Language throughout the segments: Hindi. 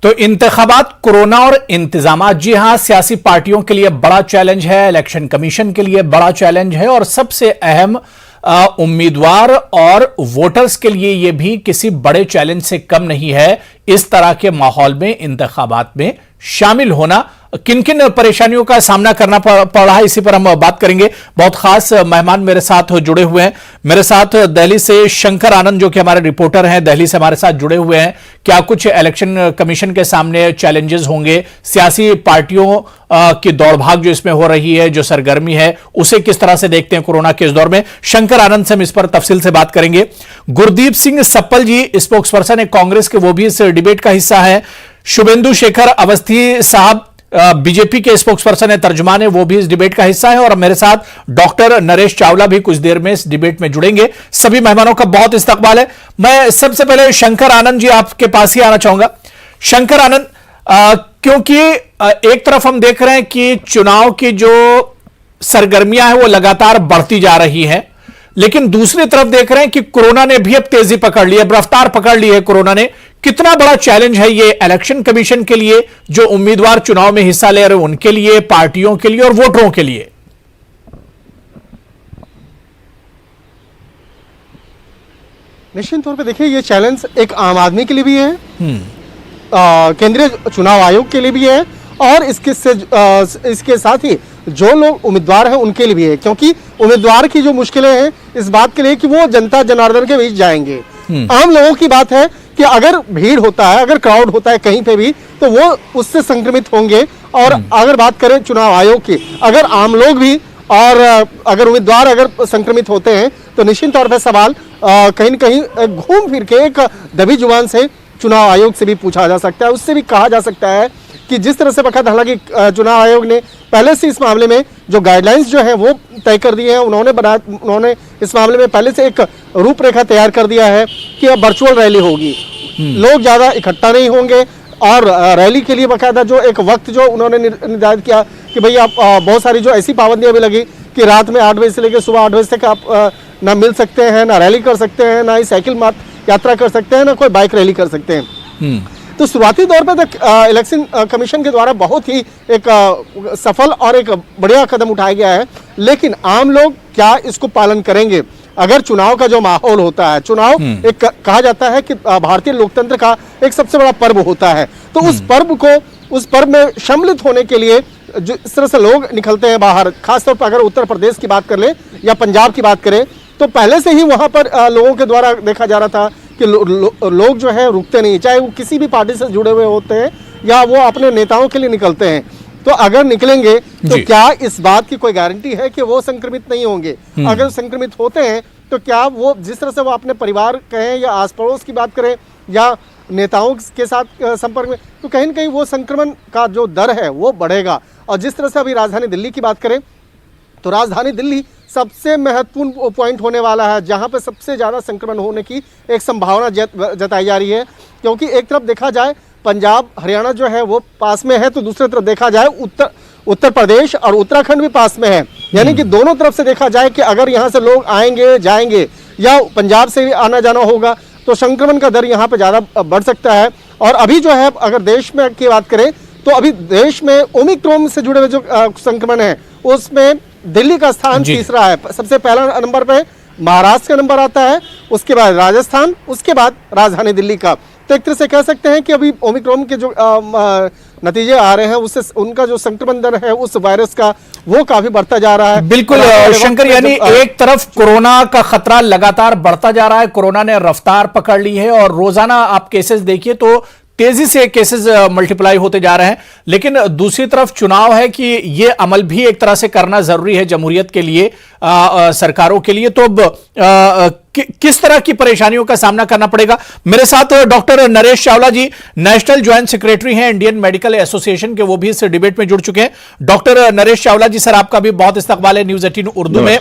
तो इंतखाबात, कोरोना और इंतजामात, जी हां, सियासी पार्टियों के लिए बड़ा चैलेंज है, इलेक्शन कमीशन के लिए बड़ा चैलेंज है और सबसे अहम उम्मीदवार और वोटर्स के लिए यह भी किसी बड़े चैलेंज से कम नहीं है। इस तरह के माहौल में इंतखाबात में शामिल होना किन किन परेशानियों का सामना करना पड़ रहा है, इसी पर हम बात करेंगे। बहुत खास मेहमान मेरे साथ जुड़े हुए हैं। मेरे साथ दिल्ली से शंकर आनंद, जो कि हमारे रिपोर्टर हैं, दिल्ली से हमारे साथ जुड़े हुए हैं। क्या कुछ इलेक्शन कमीशन के सामने चैलेंजेस होंगे, सियासी पार्टियों की दौड़भाग जो इसमें हो रही है, जो सरगर्मी है, उसे किस तरह से देखते हैं कोरोना के इस दौर में? शंकर आनंद से हम इस पर तफसील से बात करेंगे। गुरदीप सिंह सप्पल जी, स्पोक्स पर्सन है कांग्रेस के, वो भी इस डिबेट का हिस्सा है। शुभेंदु शेखर अवस्थी साहब बीजेपी के स्पोक्स पर्सन है, तर्जुमान है, वो भी इस डिबेट का हिस्सा है। और मेरे साथ डॉक्टर नरेश चावला भी कुछ देर में इस डिबेट में जुड़ेंगे। सभी मेहमानों का बहुत इस्तकबाल है। मैं सबसे पहले शंकर आनंद जी आपके पास ही आना चाहूंगा। शंकर आनंद, क्योंकि एक तरफ हम देख रहे हैं कि चुनाव की जो सरगर्मियां हैं वो लगातार बढ़ती जा रही हैं, लेकिन दूसरी तरफ देख रहे हैं कि कोरोना ने भी अब तेजी पकड़ ली है, रफ्तार पकड़ ली है कोरोना ने। कितना बड़ा चैलेंज है ये इलेक्शन कमीशन के लिए, जो उम्मीदवार चुनाव में हिस्सा ले रहे हैं उनके लिए, पार्टियों के लिए और वोटरों के लिए? निश्चित तौर पे देखिए, ये चैलेंज एक आम आदमी के लिए भी है, केंद्रीय चुनाव आयोग के लिए भी है और इसके साथ ही जो लोग उम्मीदवार हैं उनके लिए भी है। क्योंकि उम्मीदवार की जो मुश्किलें हैं इस बात के लिए कि वो जनता जनार्दन के बीच जाएंगे। आम लोगों की बात है कि अगर भीड़ होता है, अगर क्राउड होता है कहीं पे भी, तो वो उससे संक्रमित होंगे। और अगर बात करें चुनाव आयोग की, अगर आम लोग भी और अगर उम्मीदवार अगर संक्रमित होते हैं तो निश्चित तौर पर सवाल कहीं न कहीं घूम फिर के एक दबी जुबान से चुनाव आयोग से भी पूछा जा सकता है। उससे भी कहा जा सकता है कि जिस तरह से बखत, हालांकि चुनाव आयोग ने पहले से इस मामले में जो गाइडलाइंस जो है वो तय कर दिए हैं, उन्होंने इस मामले में पहले से एक रूपरेखा तैयार कर दिया है कि अब वर्चुअल रैली होगी, लोग ज़्यादा इकट्ठा नहीं होंगे। और रैली के लिए बाकायदा जो एक वक्त जो उन्होंने निर्धारित किया कि भाई आप बहुत सारी जो ऐसी पाबंदियां भी लगी कि रात में 8 बजे से लेकर सुबह 8 बजे तक आप ना मिल सकते हैं, ना रैली कर सकते हैं, ना ही साइकिल यात्रा कर सकते हैं, ना कोई बाइक रैली कर सकते हैं। तो शुरुआती दौर पर इलेक्शन कमीशन के द्वारा बहुत ही एक सफल और एक बढ़िया कदम उठाया गया है। लेकिन आम लोग क्या इसको पालन करेंगे? अगर चुनाव का जो माहौल होता है, चुनाव एक कहा जाता है कि भारतीय लोकतंत्र का एक सबसे बड़ा पर्व होता है, तो उस पर्व में सम्मिलित होने के लिए जो इस तरह से लोग निकलते हैं बाहर, खासतौर पर अगर उत्तर प्रदेश की बात कर ले या पंजाब की बात करें, तो पहले से ही वहां पर लोगों के द्वारा देखा जा रहा था कि लोग जो है रुकते नहीं, चाहे वो किसी भी पार्टी से जुड़े हुए होते हैं या वो अपने नेताओं के लिए निकलते हैं। तो अगर निकलेंगे तो क्या इस बात की कोई गारंटी है कि वो संक्रमित नहीं होंगे? अगर संक्रमित होते हैं तो क्या वो जिस तरह से वो अपने परिवार कहें या आस पड़ोस की बात करें या नेताओं के साथ संपर्क में, तो कहीं ना कहीं वो संक्रमण का जो दर है वो बढ़ेगा। और जिस तरह से अभी राजधानी दिल्ली की बात करें तो राजधानी दिल्ली सबसे महत्वपूर्ण पॉइंट होने वाला है, जहां पे सबसे ज़्यादा संक्रमण होने की एक संभावना जताई जा रही है। क्योंकि एक तरफ देखा जाए पंजाब हरियाणा जो है वो पास में है, तो दूसरी तरफ देखा जाए उत्तर प्रदेश और उत्तराखंड भी पास में है। यानी कि दोनों तरफ से देखा जाए कि अगर यहाँ से लोग आएंगे जाएंगे या पंजाब से भी आना जाना होगा तो संक्रमण का दर यहाँ पे ज़्यादा बढ़ सकता है। और अभी जो है अगर देश में की बात करें तो अभी देश में ओमिक्रॉन से जुड़े हुए जो संक्रमण है उसमें दिल्ली का स्थान तीसरा है। सबसे पहला नंबर पे महाराष्ट्र का नंबर आता है, उसके बाद राजस्थान, उसके बाद राजधानी दिल्ली का। तो एक तरह से कह सकते हैं कि अभी ओमिक्रॉन के जो नतीजे आ रहे हैं उससे उनका जो संक्रमण दर है उस वायरस का वो काफी बढ़ता जा रहा है। बिल्कुल शंकर, यानी एक तरफ कोरोना का खतरा लगातार बढ़ता जा रहा है, कोरोना ने रफ्तार पकड़ ली है और रोजाना आप केसेस देखिए तो तेजी से केसेस मल्टीप्लाई होते जा रहे हैं। लेकिन दूसरी तरफ चुनाव है कि ये अमल भी एक तरह से करना जरूरी है जमहूरियत के लिए, सरकारों के लिए। तो किस तरह की परेशानियों का सामना करना पड़ेगा? मेरे साथ डॉक्टर नरेश चावला जी, नेशनल ज्वाइंट सेक्रेटरी हैं इंडियन मेडिकल एसोसिएशन के, वो भी इस डिबेट में जुड़ चुके हैं। डॉक्टर नरेश चावला जी, सर आपका भी बहुत इस्तकबाल है न्यूज 18 उर्दू में।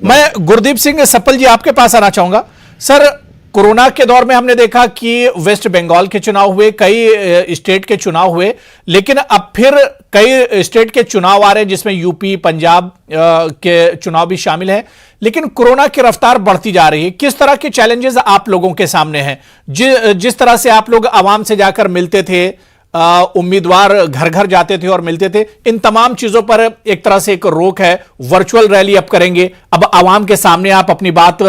मैं गुरदीप सिंह सप्पल जी आपके पास आना चाहूंगा। सर, कोरोना के दौर में हमने देखा कि वेस्ट बंगाल के चुनाव हुए, कई स्टेट के चुनाव हुए, लेकिन अब फिर कई स्टेट के चुनाव आ रहे हैं जिसमें यूपी पंजाब के चुनाव भी शामिल हैं। लेकिन कोरोना की रफ्तार बढ़ती जा रही है। किस तरह के चैलेंजेस आप लोगों के सामने हैं? जिस तरह से आप लोग आवाम से जाकर मिलते थे, उम्मीदवार घर घर जाते थे और मिलते थे, इन तमाम चीजों पर एक तरह से एक रोक है। वर्चुअल रैली अब करेंगे, अब आवाम के सामने आप अपनी बात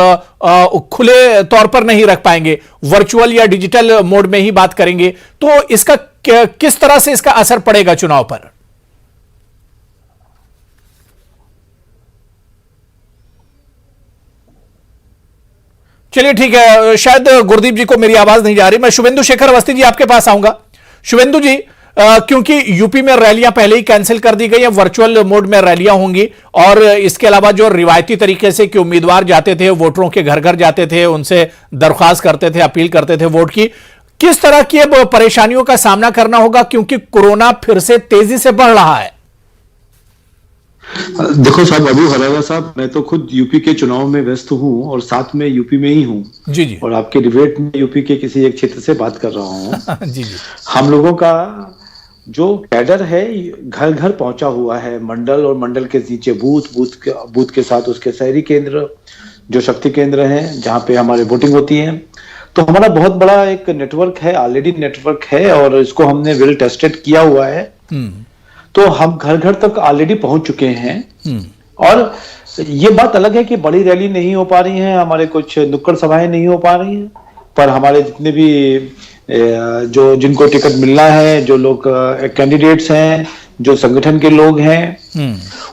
खुले तौर पर नहीं रख पाएंगे, वर्चुअल या डिजिटल मोड में ही बात करेंगे। तो इसका किस तरह से इसका असर पड़ेगा चुनाव पर? चलिए ठीक है, शायद गुरदीप जी को मेरी आवाज नहीं जा रही। मैं शुभेंदु शेखर अवस्थी जी आपके पास आऊंगा। शुभेंदु जी, क्योंकि यूपी में रैलियां पहले ही कैंसिल कर दी गई हैं, वर्चुअल मोड में रैलियां होंगी, और इसके अलावा जो रिवायती तरीके से कि उम्मीदवार जाते थे, वोटरों के घर घर जाते थे, उनसे दरख्वास्त करते थे, अपील करते थे वोट की, किस तरह की अब परेशानियों का सामना करना होगा, क्योंकि कोरोना फिर से तेजी से बढ़ रहा है? देखो साहब, अबू हरारा साहब, मैं तो खुद यूपी के चुनाव में व्यस्त हूँ और साथ में यूपी में ही हूँ जी जी, और आपके डिबेट में यूपी के किसी एक क्षेत्र से बात कर रहा हूँ। जी जी। हम लोगों का जो कैडर है घर घर पहुंचा हुआ है, मंडल और मंडल के नीचे बूथ के साथ उसके शहरी केंद्र जो शक्ति केंद्र हैं जहाँ पे हमारे वोटिंग होती है। तो हमारा बहुत बड़ा एक नेटवर्क है, ऑलरेडी नेटवर्क है, और इसको हमने वेल टेस्टेड किया हुआ है। तो हम घर घर तक ऑलरेडी पहुंच चुके हैं। और ये बात अलग है कि बड़ी रैली नहीं हो पा रही है, हमारे कुछ नुक्कड़ सभाएं नहीं हो पा रही हैं, पर हमारे जितने भी जो जिनको टिकट मिलना है, जो लोग कैंडिडेट्स हैं, जो संगठन के लोग हैं,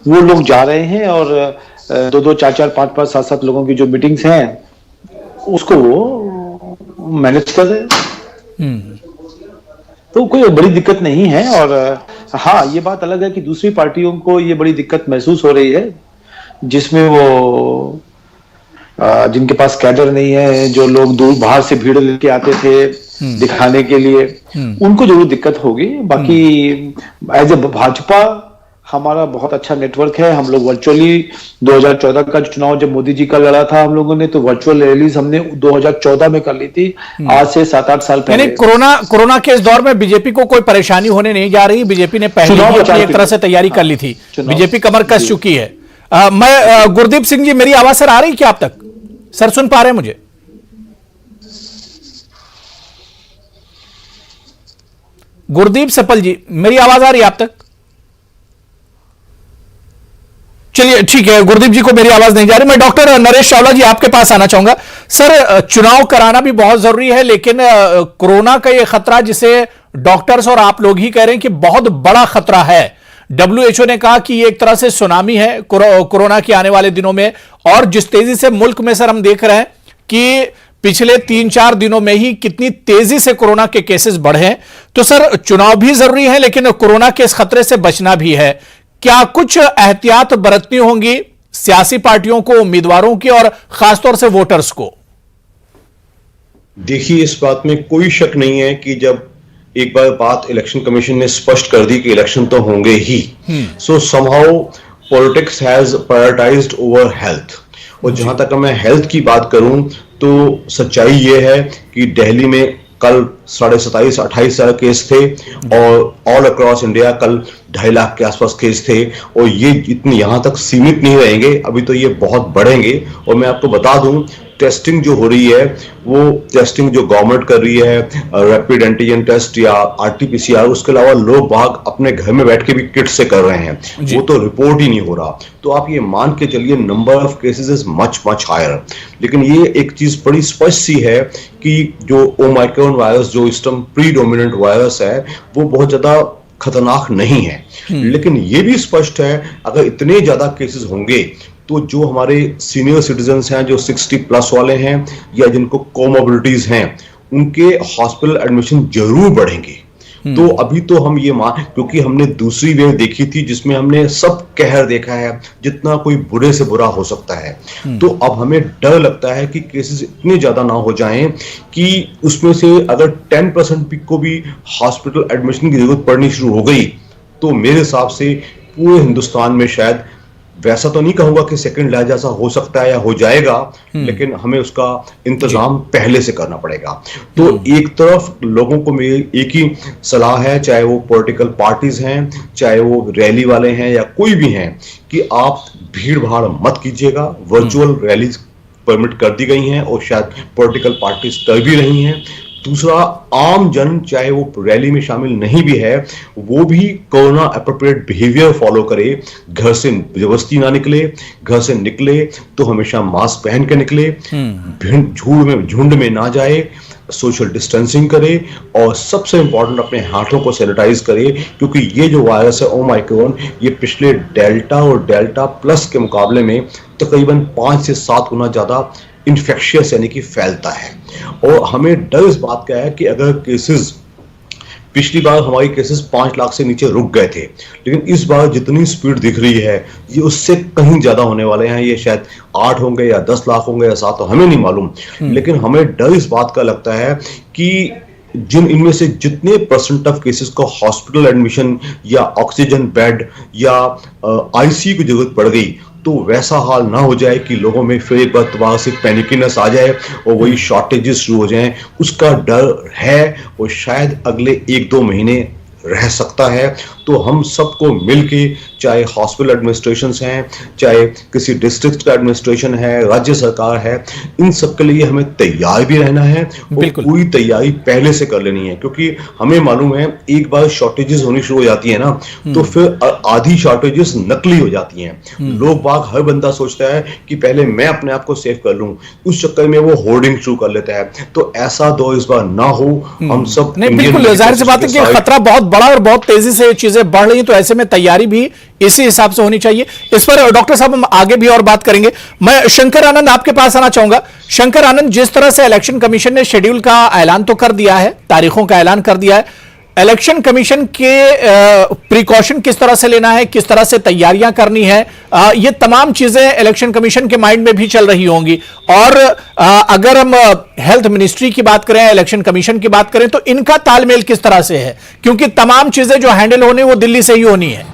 वो लोग जा रहे हैं और 2-2, 4-4, 5-5, 7-7 लोगों की जो मीटिंग्स हैं उसको वो मैनेज कर रहे हैं। तो कोई बड़ी दिक्कत नहीं है। और हाँ, ये बात अलग है कि दूसरी पार्टियों को ये बड़ी दिक्कत महसूस हो रही है, जिसमें वो जिनके पास कैडर नहीं है, जो लोग दूर बाहर से भीड़ लेके आते थे दिखाने के लिए, उनको जरूर दिक्कत होगी। बाकी एज ए भाजपा हमारा बहुत अच्छा नेटवर्क है। हम लोग वर्चुअली 2014 का चुनाव जब मोदी जी का लड़ा था हम लोगों ने, तो वर्चुअल रैलीज हमने 2014 में कर ली थी, आज से 7-8 साल पहले। कोरोना के इस दौर में बीजेपी को कोई परेशानी होने नहीं जा रही। बीजेपी ने पहले ही अपनी एक तरह से तैयारी कर ली थी, बीजेपी कमर कस चुकी है। मैं गुरदीप सिंह जी, मेरी आवाज सर आ रही क्या आप तक? सर सुन पा रहे हैं मुझे? गुरदीप सपल जी, मेरी आवाज आ रही है आप तक? चलिए ठीक है, गुरदीप जी को मेरी आवाज नहीं जा रही। मैं डॉक्टर नरेश चावला जी आपके पास आना चाहूंगा। सर, चुनाव कराना भी बहुत जरूरी है, लेकिन कोरोना का यह खतरा, जिसे डॉक्टर्स और आप लोग ही कह रहे हैं कि बहुत बड़ा खतरा है, WHO ने कहा कि ये एक तरह से सुनामी है कोरोना के आने वाले दिनों में। और जिस तेजी से मुल्क में सर हम देख रहे हैं कि पिछले 3-4 दिनों में ही कितनी तेजी से कोरोना के केसेस बढ़े हैं, तो सर चुनाव भी जरूरी है, लेकिन कोरोना के इस खतरे से बचना भी है। क्या कुछ एहतियात बरतनी होंगी सियासी पार्टियों को, उम्मीदवारों की, और खासतौर से वोटर्स को? देखिए, इस बात में कोई शक नहीं है कि जब एक बार बात इलेक्शन कमीशन ने स्पष्ट कर दी कि इलेक्शन तो होंगे ही, so somehow politics has prioritised over health. और जहां तक मैं हेल्थ की बात करूं तो सच्चाई यह है कि दिल्ली में कल 27-28 हजार केस थे और ऑल अक्रॉस इंडिया कल 2.5 लाख के आसपास केस थे। और ये इतने यहां तक सीमित नहीं रहेंगे, अभी तो ये बहुत बढ़ेंगे। और मैं आपको बता दूं, टेस्टिंग जो हो रही है वो टेस्टिंग जो गवर्नमेंट कर रही है, रैपिड एंटीजन टेस्ट या RT-PCR, उसके अलावा लोग बाग अपने घर में बैठ के भी किट से कर रहे हैं, वो तो रिपोर्ट ही नहीं हो रहा। तो आप ये मान के चलिए number of cases is much higher. लेकिन ये एक चीज बड़ी स्पष्ट सी है कि जो ओमाइक्रॉन वायरस, जो इस टाइम प्रीडोमिनेंट वायरस है, वो बहुत ज्यादा खतरनाक नहीं है। लेकिन ये भी स्पष्ट है, अगर इतने ज्यादा केसेस होंगे तो जो हमारे सीनियर सिटीजन्स हैं, जो 60+ वाले हैं या जिनको कोमोबिलिटीज हैं, उनके हॉस्पिटल एडमिशन जरूर बढ़ेंगे। तो अभी तो हम ये क्योंकि हमने दूसरी वेव देखी थी जिसमें हमने सब कहर देखा है, जितना कोई बुरे से बुरा हो सकता है। तो अब हमें डर लगता है कि केसेस इतने ज्यादा ना हो जाएं कि उसमें से अगर 10% को भी हॉस्पिटल एडमिशन की जरूरत पड़नी शुरू हो गई, तो मेरे हिसाब से पूरे हिंदुस्तान में शायद, वैसा तो नहीं कहूंगा कि सेकंड लहर जैसा हो सकता है या हो जाएगा, लेकिन हमें उसका इंतजाम पहले से करना पड़ेगा। तो एक तरफ लोगों को मेरी एक ही सलाह है, चाहे वो पॉलिटिकल पार्टीज हैं, चाहे वो रैली वाले हैं या कोई भी हैं, कि आप भीड़ भाड़ मत कीजिएगा। वर्चुअल रैलीज परमिट कर दी गई हैं और शायद पॉलिटिकल पार्टीज कर भी रही हैं, दूसरा, आम जन चाहे वो रैली में शामिल नहीं भी है, वो भी कोरोना अप्रोप्रिएट बिहेवियर फॉलो करे, घर से जबरदस्ती ना निकले, घर से निकले तो हमेशा मास्क पहन के निकले, झुंड में ना जाए, सोशल डिस्टेंसिंग करे, और सबसे इंपॉर्टेंट अपने हाथों को सैनिटाइज करे, क्योंकि ये जो वायरस है ओमाइक्रॉन, ये पिछले डेल्टा और डेल्टा प्लस के मुकाबले में तकरीबन 5 से 7 गुना ज्यादा इन्फेक्शियस यानी कि फैलता है। और हमें डर इस बात का है कि अगर केसेस, पिछली बार हमारी केसेस 5 लाख से नीचे रुक गए थे, लेकिन इस बार जितनी स्पीड दिख रही है ये उससे कहीं ज्यादा होने वाले हैं। ये शायद 8 होंगे या 10 लाख होंगे या 7, हमें नहीं मालूम, लेकिन हमें डर इस बात का लगता है कि इनमें से जितने परसेंट ऑफ केसेस को हॉस्पिटल एडमिशन या ऑक्सीजन बेड या आईसीयू की जरूरत पड़ गई, तो वैसा हाल ना हो जाए कि लोगों में फिर एक बार दोबारा से पैनिकीनेस आ जाए और वही शॉर्टेजेस शुरू हो जाएं। उसका डर है और शायद अगले 1-2 महीने रह सकता है। तो हम सबको मिलके, चाहे हॉस्पिटल एडमिनिस्ट्रेशंस हैं, चाहे किसी डिस्ट्रिक्ट का एडमिनिस्ट्रेशन है, राज्य सरकार है, इन सब के लिए हमें तैयार भी रहना है और पूरी तैयारी पहले से कर लेनी है, क्योंकि हमें मालूम है एक बार शॉर्टेजेस होनी शुरू हो जाती है ना, तो फिर आधी शॉर्टेजेस नकली हो जाती हैं। लोग बाग, हर बंदा सोचता है कि पहले मैं अपने आप को सेव कर लूं, उस चक्कर में वो होर्डिंग शुरू कर लेता है। तो ऐसा दौर इस बार ना हो। हम सब बिल्कुल, जाहिर सी बात है कि खतरा बहुत बड़ा और बहुत तेजी से चीजें बढ़ रही हैं, तो ऐसे में तैयारी भी इसी हिसाब से होनी चाहिए। इस पर डॉक्टर साहब हम आगे भी और बात करेंगे। मैं शंकर आनंद आपके पास आना चाहूंगा। शंकर आनंद, जिस तरह से इलेक्शन कमीशन ने शेड्यूल का ऐलान तो कर दिया है, तारीखों का ऐलान कर दिया है, इलेक्शन कमीशन के प्रिकॉशन किस तरह से लेना है, किस तरह से तैयारियां करनी है, ये तमाम चीजें इलेक्शन कमीशन के माइंड में भी चल रही होंगी। और अगर हम हेल्थ मिनिस्ट्री की बात करें, इलेक्शन कमीशन की बात करें, तो इनका तालमेल किस तरह से है, क्योंकि तमाम चीजें जो हैंडल होनी वो दिल्ली से ही होनी है।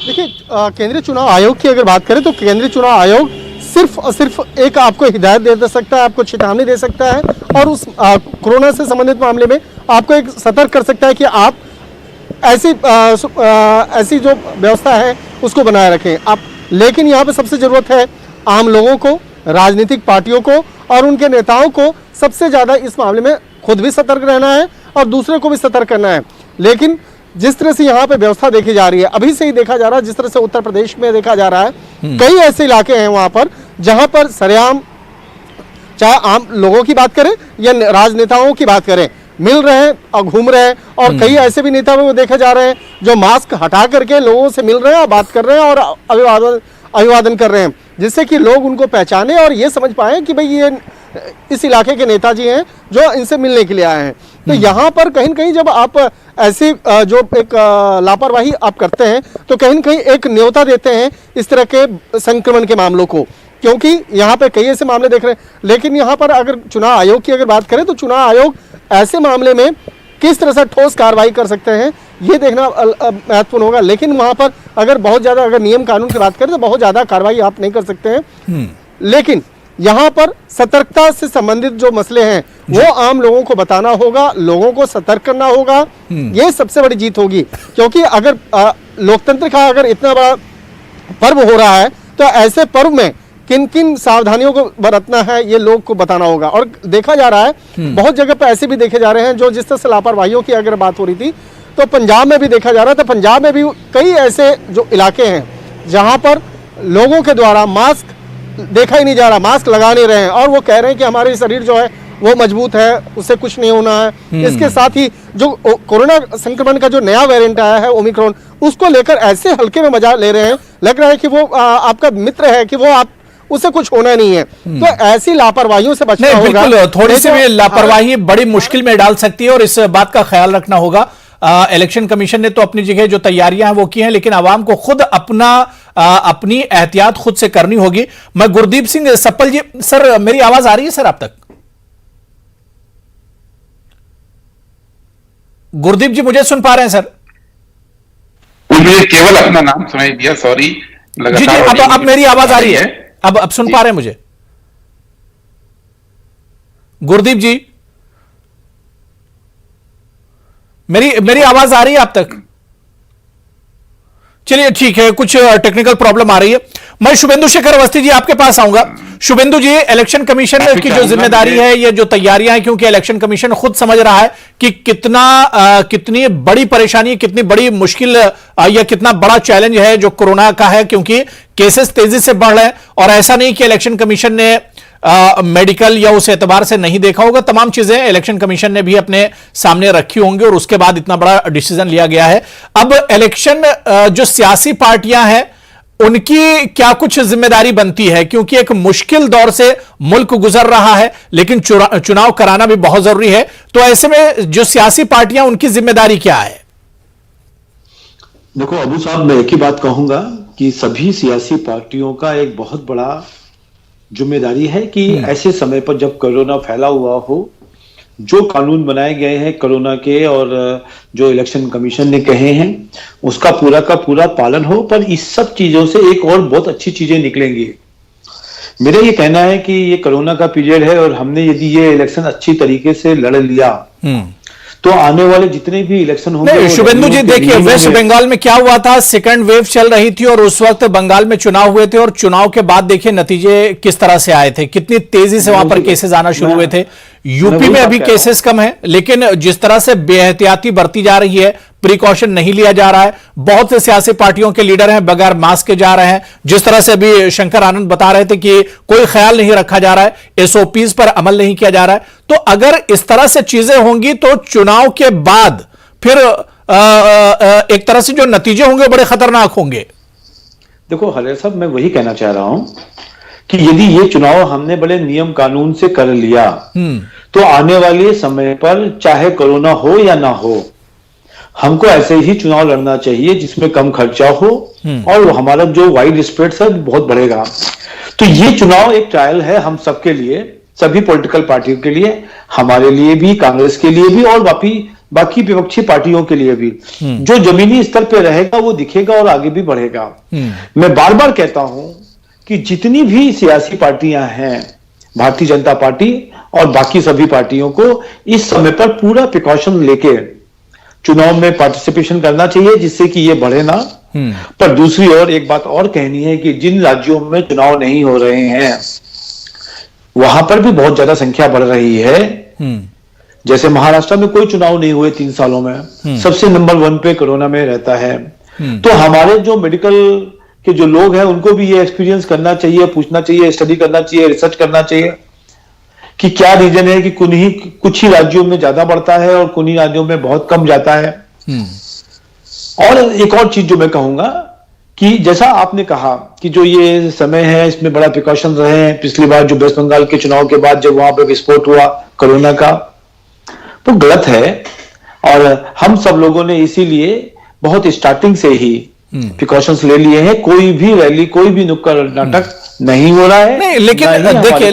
देखिए, केंद्रीय चुनाव आयोग की अगर बात करें तो केंद्रीय चुनाव आयोग सिर्फ और सिर्फ एक आपको हिदायत दे सकता है, आपको चेतावनी दे सकता है, और उस कोरोना से संबंधित मामले में आपको एक सतर्क कर सकता है कि आप ऐसी जो व्यवस्था है उसको बनाए रखें आप। लेकिन यहाँ पे सबसे ज़रूरत है आम लोगों को, राजनीतिक पार्टियों को और उनके नेताओं को सबसे ज़्यादा इस मामले में खुद भी सतर्क रहना है और दूसरे को भी सतर्क करना है। लेकिन जिस तरह से यहाँ पे व्यवस्था देखी जा रही है, अभी से ही देखा जा रहा है, जिस तरह से उत्तर प्रदेश में देखा जा रहा है, कई ऐसे इलाके हैं वहाँ पर जहाँ पर सरेआम, चाहे आम लोगों की बात करें या राजनेताओं की बात करें, मिल रहे हैं और घूम रहे हैं। और कई ऐसे भी नेता वो देखे जा रहे हैं जो मास्क हटा करके लोगों से मिल रहे हैं और बात कर रहे हैं और अभिवादन कर रहे हैं, जिससे कि लोग उनको पहचाने और ये समझ पाए कि भाई ये इस इलाके के नेताजी हैं जो इनसे मिलने के लिए आए हैं। तो यहाँ पर कहीं न कहीं जब आप ऐसी जो एक लापरवाही आप करते हैं, तो कहीं न कहीं एक न्योता देते हैं इस तरह के संक्रमण के मामलों को, क्योंकि यहाँ पे कई ऐसे मामले देख रहे हैं। लेकिन यहाँ पर अगर चुनाव आयोग की अगर बात करें तो चुनाव आयोग ऐसे मामले में किस तरह से ठोस कार्रवाई कर सकते हैं, ये देखना महत्वपूर्ण होगा। लेकिन वहाँ पर अगर बहुत ज़्यादा, अगर नियम कानून की बात करें तो बहुत ज़्यादा कार्रवाई आप नहीं कर सकते हैं। लेकिन यहाँ पर सतर्कता से संबंधित जो मसले हैं वो आम लोगों को बताना होगा, लोगों को सतर्क करना होगा। ये सबसे बड़ी जीत होगी, क्योंकि अगर लोकतंत्र का अगर इतना बड़ा पर्व हो रहा है तो ऐसे पर्व में किन किन सावधानियों को बरतना है ये लोग को बताना होगा। और देखा जा रहा है बहुत जगह पे ऐसे भी देखे जा रहे हैं जो जिस तरह से लापरवाहियों की अगर बात हो रही थी तो पंजाब में भी देखा जा रहा है। तो पंजाब में भी कई ऐसे जो इलाके हैं जहां पर लोगों के द्वारा मास्क देखा ही नहीं जा रहा, मास्क लगा नहीं रहे हैं और वो कह रहे हैं कि हमारे शरीर जो है वो मजबूत है, उससे कुछ नहीं होना है। इसके साथ ही जो कोरोना संक्रमण का जो नया वेरिएंट आया है ओमिक्रॉन, उसको लेकर ऐसे हल्के में मजा ले रहे हैं, लग रहा है कि वो आपका मित्र है, कि वो आप उससे कुछ होना नहीं है। तो ऐसी लापरवाहियों से बचना होगा। बिल्कुल, थोड़ी सी भी लापरवाही बड़ी मुश्किल में डाल सकती है और इस बात का ख्याल रखना होगा। इलेक्शन कमीशन ने तो अपनी जगह जो तैयारियां हैं वो की हैं, लेकिन आवाम को खुद अपनी एहतियात खुद से करनी होगी। मैं गुरदीप सिंह सप्पल जी, सर मेरी आवाज आ रही है सर आप तक? गुरदीप जी मुझे सुन पा रहे हैं सर? मुझे केवल अपना नाम सुनाई दिया, सॉरी। जी जी, अब मेरी आवाज आ रही है? अब सुन पा रहे हैं मुझे गुरदीप जी? मेरी आवाज आ रही है आप तक? चलिए ठीक है, कुछ टेक्निकल प्रॉब्लम आ रही है। मैं शुभेंदु शेखर अवस्थी जी आपके पास आऊंगा। शुभेंदु जी, इलेक्शन कमीशन की जो जिम्मेदारी है, ये जो तैयारियां हैं, क्योंकि इलेक्शन कमीशन खुद समझ रहा है कि कितनी बड़ी परेशानी, कितनी बड़ी मुश्किल या कितना बड़ा चैलेंज है जो कोरोना का है, क्योंकि केसेस तेजी से बढ़ रहे हैं। और ऐसा नहीं कि इलेक्शन कमीशन ने मेडिकल या उस एतबार से नहीं देखा होगा, तमाम चीजें इलेक्शन कमीशन ने भी अपने सामने रखी होंगी और उसके बाद इतना बड़ा डिसीजन लिया गया है। अब इलेक्शन जो सियासी पार्टियां हैं उनकी क्या कुछ जिम्मेदारी बनती है, क्योंकि एक मुश्किल दौर से मुल्क गुजर रहा है, लेकिन चुनाव कराना भी बहुत जरूरी है। तो ऐसे में जो सियासी पार्टियां, उनकी जिम्मेदारी क्या है? देखो अबू साहब, मैं एक ही बात कहूंगा कि सभी सियासी पार्टियों का एक बहुत बड़ा जिम्मेदारी है कि ऐसे समय पर जब कोरोना फैला हुआ हो, जो कानून बनाए गए हैं कोरोना के और जो इलेक्शन कमीशन ने कहे हैं, उसका पूरा का पूरा पालन हो। पर इस सब चीजों से एक और बहुत अच्छी चीजें निकलेंगी। मेरा ये कहना है कि ये कोरोना का पीरियड है और हमने यदि ये इलेक्शन अच्छी तरीके से लड़ लिया तो आने वाले जितने भी इलेक्शन होंगे। शुभेंदु जी, देखिए वेस्ट बंगाल में क्या हुआ था, सेकंड वेव चल रही थी और उस वक्त बंगाल में चुनाव हुए थे और चुनाव के बाद देखिए नतीजे किस तरह से आए थे, कितनी तेजी से वहां पर केसेस आना शुरू हुए थे। यूपी में अभी केसेस कम है, लेकिन जिस तरह से बेहतियाती बरती जा रही है, प्रिकॉशन नहीं लिया जा रहा है, बहुत से सियासी पार्टियों के लीडर हैं बगैर मास्क के जा रहे हैं। जिस तरह से अभी शंकर आनंद बता रहे थे कि कोई ख्याल नहीं रखा जा रहा है, एसओपीज पर अमल नहीं किया जा रहा है। तो अगर इस तरह से चीजें होंगी तो चुनाव के बाद फिर एक तरह से जो नतीजे होंगे वो बड़े खतरनाक होंगे। देखो हरे साहब, मैं वही कहना चाह रहा हूं कि यदि ये चुनाव हमने बड़े नियम कानून से कर लिया तो आने वाले समय पर चाहे कोरोना हो या ना हो, हमको ऐसे ही चुनाव लड़ना चाहिए जिसमें कम खर्चा हो और हमारा जो वाइड स्प्रेड है बहुत बढ़ेगा। तो ये चुनाव एक ट्रायल है हम सबके लिए, सभी पॉलिटिकल पार्टियों के लिए, हमारे लिए भी, कांग्रेस के लिए भी और बाकी विपक्षी पार्टियों के लिए भी। जो जमीनी स्तर पे रहेगा वो दिखेगा और आगे भी बढ़ेगा। मैं बार बार कहता हूं कि जितनी भी सियासी पार्टियां हैं, भारतीय जनता पार्टी और बाकी सभी पार्टियों को इस समय पर पूरा प्रिकॉशन लेके चुनाव में पार्टिसिपेशन करना चाहिए जिससे कि ये बढ़े ना। पर दूसरी ओर एक बात और कहनी है कि जिन राज्यों में चुनाव नहीं हो रहे हैं वहां पर भी बहुत ज्यादा संख्या बढ़ रही है। जैसे महाराष्ट्र में कोई चुनाव नहीं हुए 3 सालों में, सबसे नंबर 1 पे कोरोना में रहता है। तो हमारे जो मेडिकल के जो लोग हैं उनको भी ये एक्सपीरियंस करना चाहिए, पूछना चाहिए, स्टडी करना चाहिए, रिसर्च करना चाहिए कि क्या रीजन है कि कुछ ही राज्यों में ज्यादा बढ़ता है और कुछ ही राज्यों में बहुत कम जाता है। और एक और चीज जो मैं कहूंगा कि जैसा आपने कहा कि जो ये समय है इसमें बड़ा प्रिकॉशन रहे हैं। पिछली बार जो वेस्ट बंगाल के चुनाव के बाद जब वहां पर विस्फोट हुआ कोरोना का, तो गलत है और हम सब लोगों ने इसीलिए बहुत स्टार्टिंग से ही प्रिकॉशंस ले लिए हैं। कोई भी रैली, कोई भी नुक्कड़ नाटक नहीं हो रहा है। नहीं, लेकिन देखिए,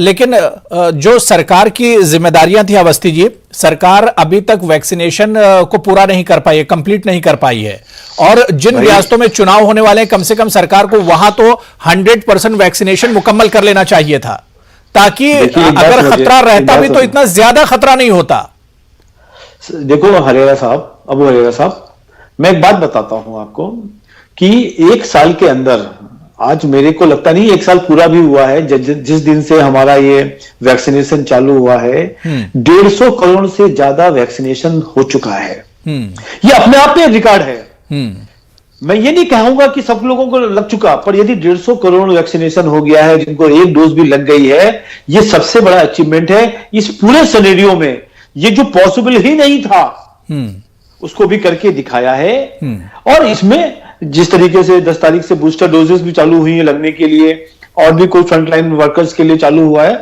लेकिन जो सरकार की जिम्मेदारियां थी अवस्थी जी, सरकार अभी तक वैक्सीनेशन को पूरा नहीं कर पाई है, कंप्लीट नहीं कर पाई है। और जिन रियासतों में चुनाव होने वाले हैं, कम से कम सरकार को वहां तो 100% वैक्सीनेशन मुकम्मल कर लेना चाहिए था, ताकि अगर खतरा रहता भी तो इतना ज्यादा खतरा नहीं होता। देखो हरेरा साहब, अबू हरेरा साहब, मैं एक बात बताता हूं आपको कि 1 साल के अंदर, आज मेरे को लगता नहीं 1 साल पूरा भी हुआ है जिस दिन से हमारा ये वैक्सीनेशन चालू हुआ है, 150 करोड़ से ज्यादा वैक्सीनेशन हो चुका है। ये अपने आप में एक रिकॉर्ड है। मैं ये नहीं कहूंगा कि सब लोगों को लग चुका, पर यदि 150 करोड़ वैक्सीनेशन हो गया है, जिनको 1 डोज भी लग गई है, ये सबसे बड़ा अचीवमेंट है। इस पूरे सिनेरियो में ये जो पॉसिबल ही नहीं था उसको भी करके दिखाया है। और इसमें जिस तरीके से 10 तारीख से बूस्टर डोजेस भी चालू हुई है लगने के लिए और भी कोई फ्रंटलाइन वर्कर्स के लिए चालू हुआ है,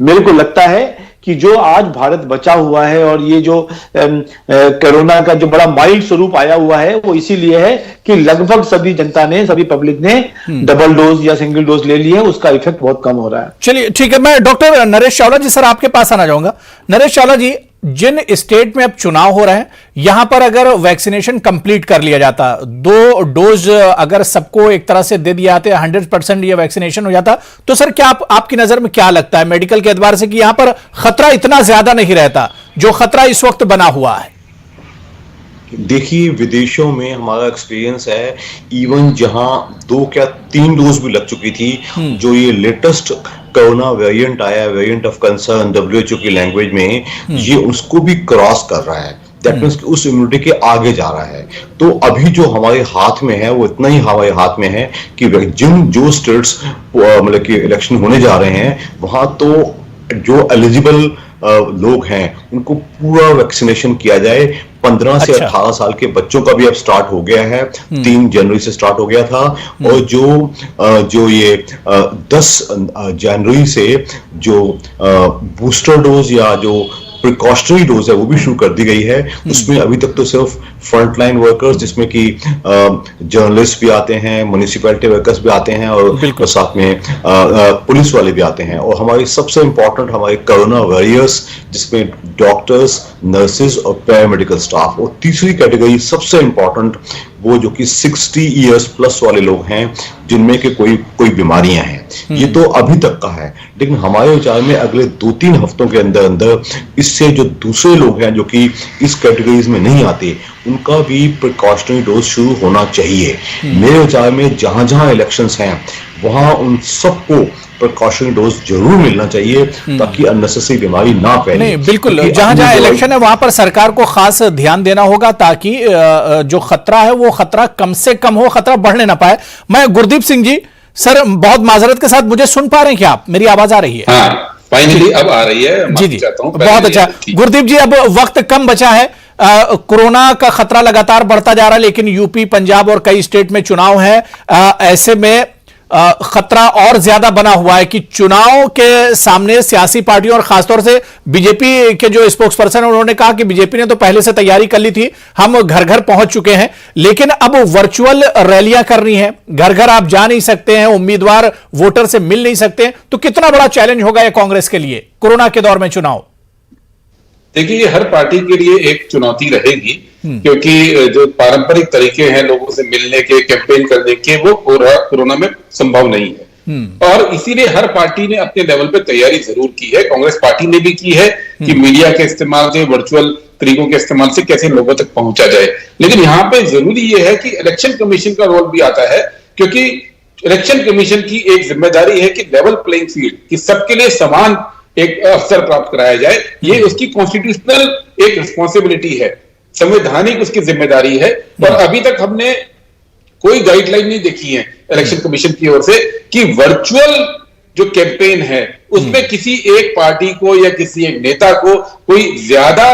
मेरे को लगता है कि जो आज भारत बचा हुआ है और ये जो कोरोना का जो बड़ा माइल्ड स्वरूप आया हुआ है वो इसीलिए है कि लगभग सभी जनता ने, सभी पब्लिक ने डबल डोज या सिंगल डोज ले लिए, उसका इफेक्ट बहुत कम हो रहा है। चलिए ठीक है, मैं डॉक्टर नरेश चावला जी सर आपके पास आना चाहूंगा। नरेश चावला जी, जिन स्टेट में अब चुनाव हो रहे हैं यहां पर अगर वैक्सीनेशन कंप्लीट कर लिया जाता, 2 डोज अगर सबको एक तरह से दे दिया जाते, 100% ये वैक्सीनेशन हो जाता, तो सर क्या आपकी नजर में क्या लगता है मेडिकल के एतबार से कि यहां पर खतरा इतना ज्यादा नहीं रहता जो खतरा इस वक्त बना हुआ है? देखिए, विदेशों में हमारा एक्सपीरियंस है, इवन जहां 2 क्या 3 डोज भी लग चुकी थी, जो ये लेटेस्ट कोरोना वेरिएंट आया, वेरिएंट ऑफ कंसर्न WHO की लैंग्वेज में, ये उसको भी क्रॉस कर रहा है। दैट मीन्स उस इम्यूनिटी के आगे जा रहा है। तो अभी जो हमारे हाथ में है वो इतना ही हमारे हाथ में है कि जो स्टेट्स मतलब कि इलेक्शन होने जा रहे हैं, वहां तो जो एलिजिबल लोग हैं उनको पूरा वैक्सीनेशन किया जाए। 15 से 18 साल के बच्चों का भी अब स्टार्ट हो गया है, 3 जनवरी से स्टार्ट हो गया था। और जो ये 10 जनवरी से जो बूस्टर डोज या जो प्रिकॉशनरी डोज है वो भी शुरू कर दी गई है। उसमें अभी तक तो सिर्फ फ्रंटलाइन वर्कर्स, जिसमें कि जर्नलिस्ट भी आते हैं, म्युनिसिपैलिटी वर्कर्स भी आते हैं, और साथ में पुलिस वाले भी आते हैं, और हमारी सबसे इंपॉर्टेंट हमारे कोरोना वॉरियर्स, जिसमें डॉक्टर्स, नर्सेज और पैरामेडिकल स्टाफ, और तीसरी कैटेगरी सबसे इंपॉर्टेंट वो जो कि 60 इयर्स प्लस वाले लोग हैं जिनमें के कोई बीमारियां हैं। ये तो अभी तक का है, लेकिन हमारे विचार में अगले 2-3 हफ्तों के अंदर अंदर इससे जो दूसरे लोग हैं जो कि इस कैटेगरीज में नहीं आते, उनका भी प्रिकॉशनरी डोज शुरू होना चाहिए। मेरे विचार में जहां जहां इलेक्शंस हैं वहां उन सबको प्रिकॉशनरी डोज जरूर मिलना चाहिए, ताकि अननेसेसरी बीमारी ना फैले। नहीं, बिल्कुल, जहां जहां इलेक्शन है वहां पर सरकार को खास ध्यान देना होगा, ताकि जो खतरा है वो खतरा कम से कम हो, खतरा बढ़ने ना पाए। मैं गुरदीप सिंह जी, सर बहुत माजरत के साथ, मुझे सुन पा रहे हैं क्या आप? मेरी आवाज आ रही है? हाँ, फाइनली अब आ रही है। जी जी, बहुत अच्छा। गुरदीप जी, अब वक्त कम बचा है, कोरोना का खतरा लगातार बढ़ता जा रहा है, लेकिन यूपी, पंजाब और कई स्टेट में चुनाव है। ऐसे में खतरा और ज्यादा बना हुआ है कि चुनाव के सामने सियासी पार्टियों और खासतौर से बीजेपी के जो स्पोक्स पर्सन है, उन्होंने कहा कि बीजेपी ने तो पहले से तैयारी कर ली थी, हम घर घर पहुंच चुके हैं, लेकिन अब वर्चुअल रैलियां करनी है, घर घर आप जा नहीं सकते हैं, उम्मीदवार वोटर से मिल नहीं सकते हैं। तो कितना बड़ा चैलेंज होगा यह कांग्रेस के लिए कोरोना के दौर में चुनाव? देखिए, ये हर पार्टी के लिए एक चुनौती रहेगी, क्योंकि जो पारंपरिक तरीके हैं लोगों से मिलने के, कैंपेन करने के, वो कोरोना में संभव नहीं है। और इसीलिए हर पार्टी ने अपने लेवल पे तैयारी जरूर की है। कांग्रेस पार्टी ने भी की है कि मीडिया के इस्तेमाल से, वर्चुअल तरीकों के इस्तेमाल से कैसे लोगों तक पहुंचा जाए। लेकिन यहाँ पे जरूरी ये है कि इलेक्शन कमीशन का रोल भी आता है, क्योंकि इलेक्शन कमीशन की एक जिम्मेदारी है कि लेवल प्लेइंग फील्ड, कि सबके लिए समान एक अवसर प्राप्त कराया जाए। ये उसकी कॉन्स्टिट्यूशनल एक रिस्पॉन्सिबिलिटी है, संवैधानिक उसकी जिम्मेदारी है। और अभी तक हमने कोई गाइडलाइन नहीं देखी है इलेक्शन कमीशन की ओर से कि वर्चुअल जो कैंपेन है उसमें किसी एक पार्टी को या किसी एक नेता को कोई ज्यादा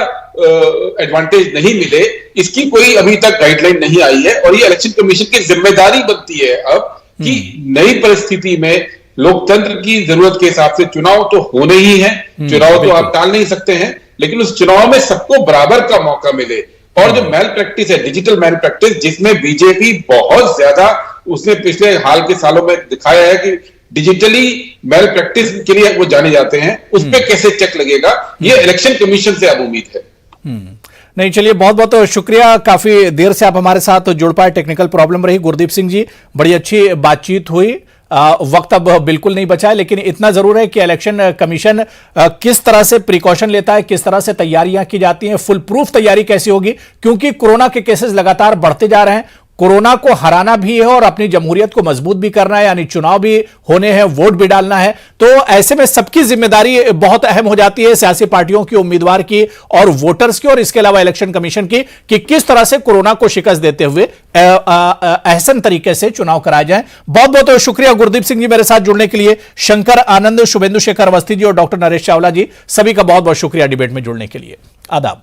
एडवांटेज नहीं मिले, इसकी कोई अभी तक गाइडलाइन नहीं आई है। और ये इलेक्शन कमीशन की जिम्मेदारी बनती है अब कि नई परिस्थिति में लोकतंत्र की जरूरत के हिसाब से चुनाव तो होने ही है, चुनाव तो आप टाल नहीं सकते हैं, लेकिन उस चुनाव में सबको बराबर का मौका मिले। और जो मैल प्रैक्टिस है, डिजिटल मैल प्रैक्टिस, जिसमें बीजेपी बहुत ज्यादा उसने पिछले हाल के सालों में दिखाया है कि डिजिटली मैल प्रैक्टिस के लिए वो जाने जाते हैं, उस पर कैसे चेक लगेगा, ये इलेक्शन कमीशन से अब उम्मीद है। नहीं, चलिए, बहुत बहुत शुक्रिया, काफी देर से आप हमारे साथ जुड़ पाए, टेक्निकल प्रॉब्लम रही। गुरदीप सिंह जी, बड़ी अच्छी बातचीत हुई। वक्त अब बिल्कुल नहीं बचा है, लेकिन इतना जरूर है कि इलेक्शन कमीशन किस तरह से प्रिकॉशन लेता है, किस तरह से तैयारियां की जाती हैं, फुल प्रूफ तैयारी कैसी होगी, क्योंकि कोरोना के केसेस लगातार बढ़ते जा रहे हैं। कोरोना को हराना भी है और अपनी जमहूरियत को मजबूत भी करना है, यानी चुनाव भी होने हैं, वोट भी डालना है। तो ऐसे में सबकी जिम्मेदारी बहुत अहम हो जाती है, सियासी पार्टियों की, उम्मीदवार की और वोटर्स की, और इसके अलावा इलेक्शन कमीशन की, कि किस तरह से कोरोना को शिकस्त देते हुए अहसन तरीके से चुनाव कराए जाए। बहुत बहुत शुक्रिया गुरदीप सिंह जी मेरे साथ जुड़ने के लिए। शंकर आनंद, शुभेंदु शेखर अवस्थी जी और डॉक्टर नरेश चावला जी, सभी का बहुत बहुत शुक्रिया डिबेट में जुड़ने के लिए। आदाब।